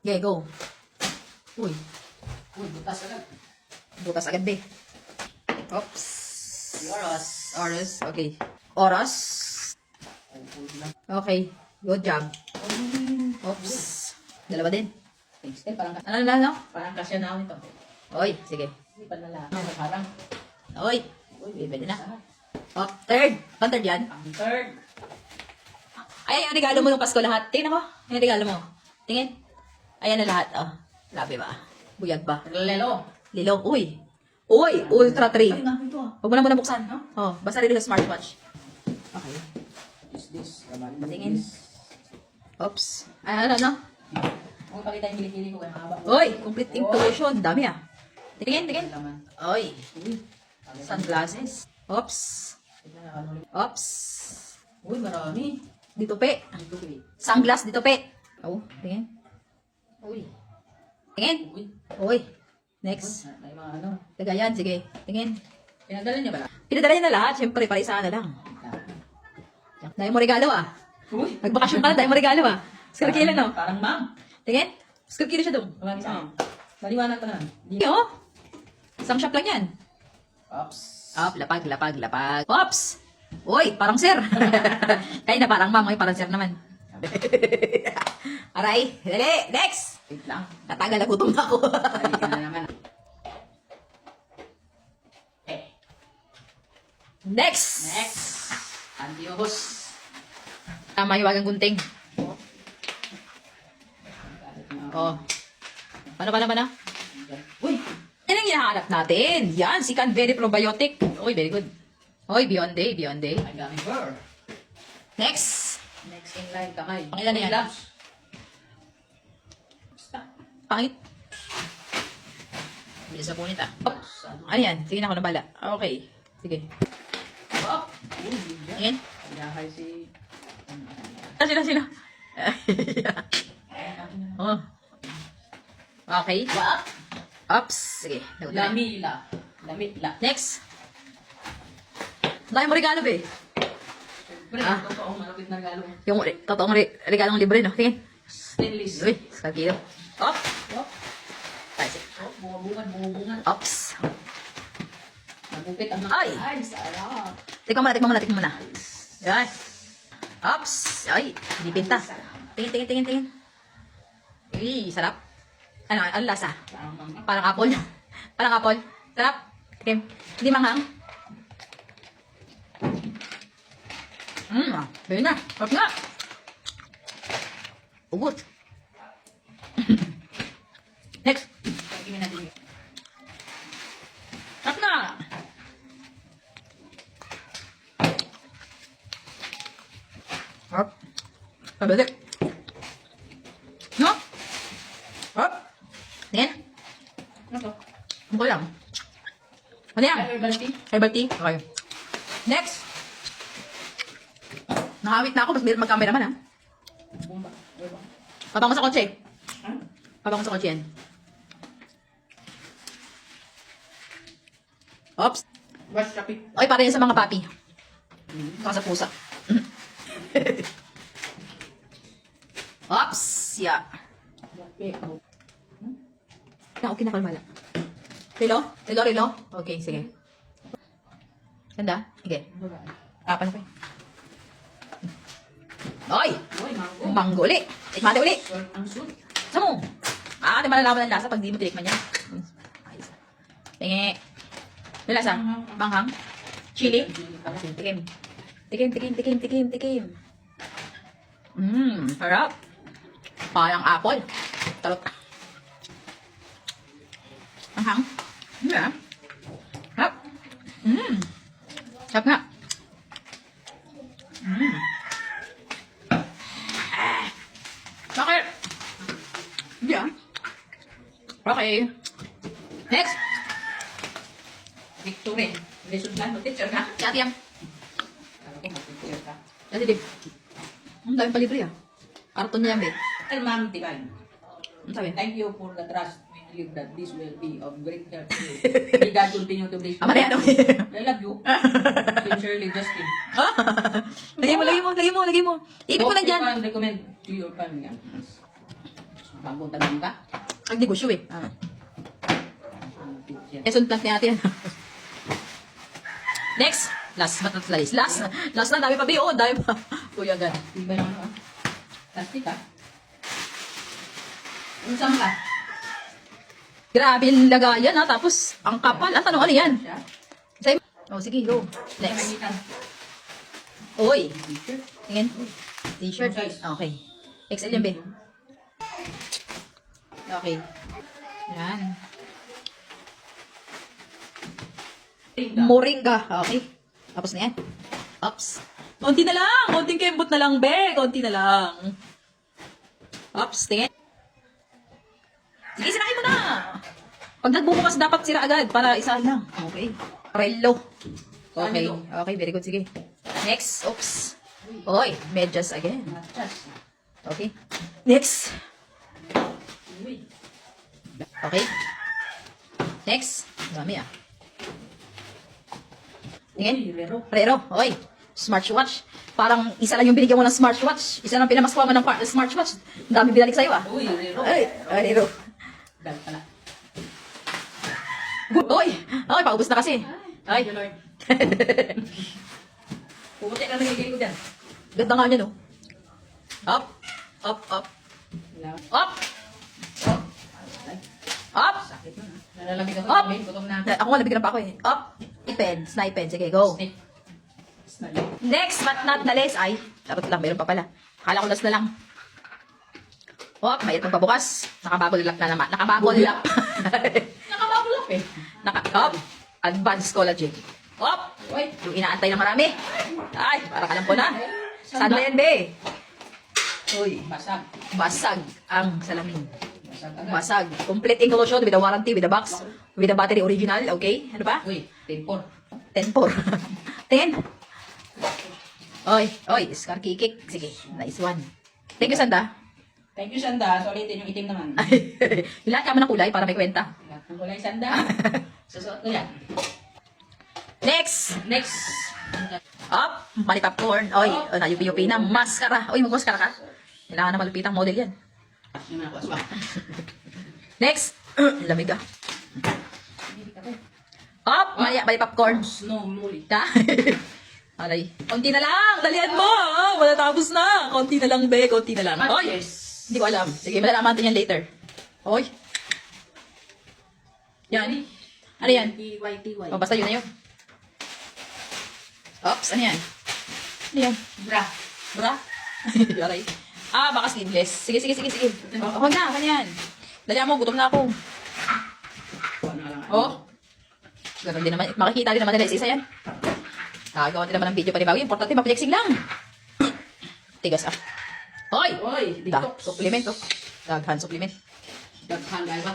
Okay, go. Uy, Butas agad. butas agad, be. Oops. Oras. Oras. Okay. Oras. Okay. Good job. Oops. Dalawa din. Ano? Parang kasya na ako nito. Oy, sige. Hindi pa nalaman. Parang. Oy. Pwede na. Oh, third. Ang third yan. Ang third. Ay, yung regalo mo nung Pasko lahat. Tingnan mo. Yung regalo mo. Tingin. Ayan na lahat. Oh. Labi ba? Buyag ba? Lelo. Lilo. Uy. Uy. Ultra 3. Ay, namin ito ah. Huwag mo na muna buksan. No? Oh, basta rin sa smartwatch. Okay. Is this? Patingin. Oops. Ay, ano? Huwag pakita yung kilikili ko. Kaya mahaba. Uy, complete inclusion. Dami ah. Tingin. Laman. Uy. Sunglasses. Oops. Tignan na kanulit. Oops. Uy, marami. Dito pe. Ito eh. Sunglass dito pe. Oh, tingin. Uy. Tingin. Uy. Uy. Next. May mga ano. Tagayan, sige. Tingin. Pinadala niya ba? Pinadala niya na lahat. Siyempre, para isa na lang. Dahil mo regalo ah. Uy. Nagbakasyon ka na, dahil mo regalo ah. Skarkila no? Parang ma'am. Tingin. Skarkila siya doon. Tumagi sa akin. Maliwanag pa naman. Hindi oh. Isang shop lang yan. Ops. Up, lapag. Ops! Uy, parang sir. Kaya na parang ma'am, parang sir naman. Aray, dali, next! Wait lang. Natagal, nagutom na ako. Dali ka na naman. Eh. Next! Next. Antiobos. Mahiwagang gunting. Oh. Paano? Uy. Yan ang hinahanap natin. Yan, si Canberry Probiotic. Uy, very good. Uy, Beyond Day. Ay, gummy bear. Next! Next in line, kamay. Pangilan na yan? Gloves. Basta. Pangit. Bilis na punit ah. Oh, ano yan? Sige na ako na bala. Okay. Sige. Oh. Uy, Ayan. Yahay si... Sino? Oh. Okay. What? Ups. Sige. Lamila. Next. Dahil mo regalo, be. Pre, Ah. totoong malapit na regalo. Yung totoong regalong libre, no? Tingin. Stainless. Uy, sa kilo. Up. Oh, Tayo. oh, bumubungan. Ups. Nagupit ang mga... Ay! Ay, sarap. Tikman mo na. Yan. Ups. Ay, hindi pinta. Tingin. Uy, sarap. Ano lasa? Parang apple. Sarap. Okay. Hindi manghang. Pwede na. Sarap nga. Ugot. Next. Sarap na. Sarap. Pabalik. No? Sarap. Tingin. Ano to? Mukha lang. Ano yan? Herbal tea? Herbal tea? Okay. Next. Nakawit na ako, mas meron mag-camera man ha. Bumba. Pabango sa kotse. Ha? Pabango sa kotse yan. Oops. Wash kapit. Oy, para yan sa mga papi. Saka sa pusa. Oops. Yeah. Okay na, kalmala. Rilo? Okay, sige. Ganda? Sige. Paano pa Oy! Uy, mango. Manggo uli. Tikmate uli. Short ang suit. Saan mo? Di malalaman ang lasa pag di mo tinikman yan. Ayos. Tingi. May lasa? Manghang? Chili? Tikim. Tikim. Sarap. Parang apple. Tarot. Manghang? Hindi ah. Sarap. Sarap nga. Bakit? Hindi ah. Okay. Next. Victory. Lesson plan mo, teacher ka? Si ate yan. Alam ko, mag-teacher ka. Ate Dave. Ang daming palibre ah. Karton niya yan, babe. Tell Ma'am Divine, Ang sabi? thank you for the trust we believe that this will be of great help to you. May God continue to bless you. Mariano. I love you. Sincerely, Justin. Lagay mo. Ipit mo na dyan. Hope you can recommend to your family. Bagong tanong ka? Ang negosyo eh. Lesson plan ni ate yan. Next. Last but not least. Last na. Dami pa ba? Oo, dami pa. Kuya gan. Iba naman ano? Plastic ka? Ano saan ka? Grabe yung lagayan ha. Tapos, ang kapal. Ang tanong, ano yan? Siya? Sa'yo. Oh, sige, go. Next. Kamitan. Uy. T-shirt. Tingin. T-shirt. Okay. XL yan, be. Okay. Yan. Moringa. Okay. Tapos na yan. Ups. Konti na lang. Konting kembot na lang, be. Konti na lang. Ups. Tingin. Sige, sirain mo na. Pag nagbubukas, dapat sira agad para isa lang. Okay. Relo. Okay. Okay, very good. Sige. Next. Oops. Oy, medyas again. Matchas. Okay. Next. Uy. Okay. Next. Dami ah. Tingin. Uy, rero. Rero. Oy. Smartwatch. Parang isa lang yung binigyan mo ng smartwatch. Isa lang pinamaskuha mo ng smartwatch. Ang dami binalik sa'yo ah. Uy, rero. Ay, Rero. Dal pala. Oy. Oy, paubos na kasi. Ay. Thank you, Lord. Puputi ka na nagigil ko dyan. Ganda nga niya, no? Up. Up, up. Wala. Up. Up. Sakit na. Nalalamig ako. Up. Gutom na. Ako nga, nabigyan pa ako eh. Up. Pen. Snipe pen. Sige, go. Snake. Snake. Next but not the least ay, charot lang, mayroon pa pala. Akala ko last na lang. Hop, may itong pabukas. Nakabubble lock na naman. Nakabubble lock. Nakababulok eh. Hop, advanced collagen. Hop, Uy. yung inaantay ng marami. Ay, parang alam ko na. Saan ba yan, be? Uy, Basag. basag ang salamin. Basag agad. Basag. Complete inclusion with a warranty, with a box, with a battery original. Okay, ano pa? Uy, tempor. 10-4. 10. Oy, oy, Scar kikik. Sige, nice one. Thank you, Sanda. Thank you, Sanda. Sulitin yung itim naman. Yung lahat ka mo ng kulay para may kwenta. Lahat ng kulay, Sanda. Susuot ko yan. Next. Next. Up. Mani popcorn. Oy, na UP na. Mascara. Oy, mag-mascara ka. Kailangan na malupitang model yan. Yung mga kwaswa. Next. Lamig ah. Up. Mani popcorn. Snow muli. Ha? Alay. Konti na lang. Dalihan mo. Oh, matatapos na. Konti na lang, be. Konti na lang. Oy. Yes. Hindi ko alam. Sige, malalaman natin yan later. Oy. Yan. Ano yan? TY. O, basta yun na yun. Oops, ano yan? Ano yan? Bra. Bra? Aray. Ah, baka sleeveless. Sige, sige, sige, sige. Huwag na, kanyan. Dali mo, gutom na ako. Ano lang. Oh. Ganun din naman. Makikita din naman nila isa yan. Nakagawa din naman ng video panibago. Importante, mapilexing lang. Tigas ah. Hoy! Oy, detox. Supplement oh. Daghan supplement. Daghan dahil ba?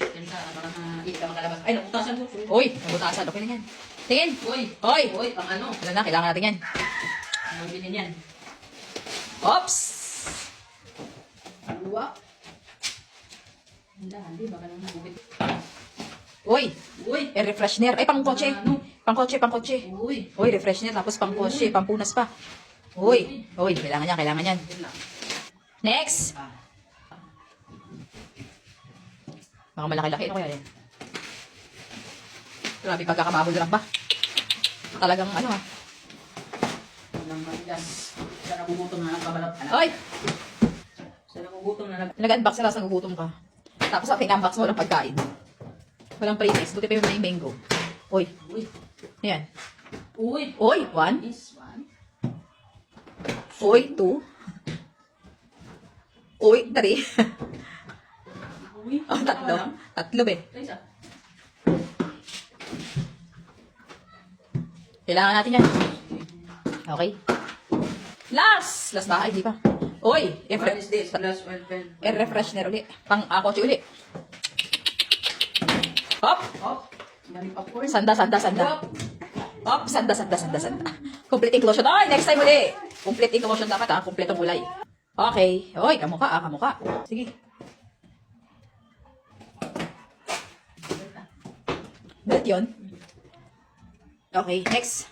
Yan ka, para hindi ka makalabas. Ay, naputasan mo. Uy, nabutasan. Okay na yan. Tingin. Uy. Hoy! Uy, pang ano? Wala na, kailangan natin yan. Ano bilhin yan? Oops! Ang luwa. Hindi, baka nang nabubit. Uy! Uy. Air refreshener. Ay, pang kotse. Ano? Pang kotse, pang kotse. Uy. Uy, refreshener. Tapos pang kotse, pang punas pa. Uy! Uy, kailangan yan, kailangan yan. Yun lang. Next! Ah. Baka malaki-laki. Ano kaya yan? Grabe, pagkakamabol lang ba? Talagang ano ah. Walang matigas. Sa nagugutom na nagbabalot. Oy! Sa nagugutom na Nag-unbox na tapos nagugutom ka. Tapos ang unbox mo ng pagkain. Walang pre-taste. Buti pa yung may mango. Uy. Uy. Ayan. Uy. Uy, 1. This one. Uy, 2. Uy, 3. Uy. Oh, 3. 3 be. Isa. Kailangan natin yan. Okay. Last! Last ba? Ay, di pa. Uy! What is this? Last well pen. Air refreshener uli. Pang kotse uli. Hop! Oh. Mali popcorn. Sanda, sanda, sanda. Hop! Sanda, sanda, sanda, sanda. Complete inclusion. Ay, next time uli. Complete inclusion dapat ah. Kompletong kulay. Okay. Uy, kamukha ah, kamukha. Sige. Belt yun. Okay, next.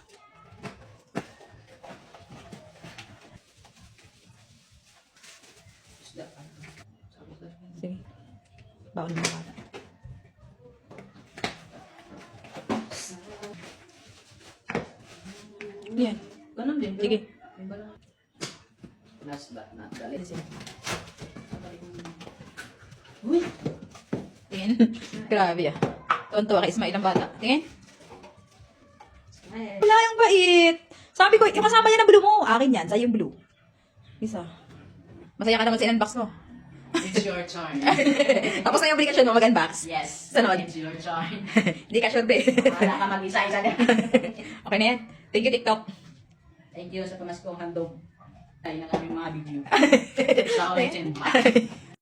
Isda. Sabi ko. Bawal ng mga bata. Yan. Ganun din. Sige. Last but not the Pwede least. sila. Uy! Tingin. Grabe ah. Tuwan-tuwa kay Ismail ang bata. Tingin. Wala yung bait. Sabi ko, yung kasama niya na blue mo. Akin yan. Sa'yo yung blue. Isa. Masaya ka naman sa in-unbox mo. It's your turn. Tapos na yung obligasyon mo mag-unbox. Yes. Sunod. It's your turn. Hindi ka sure, be. Wala ka mag-isa-isa na. Okay na yan. Thank you, TikTok. Thank you sa pamaskong handog. Tayo ng aming mga video. Sa ulitin. Bye.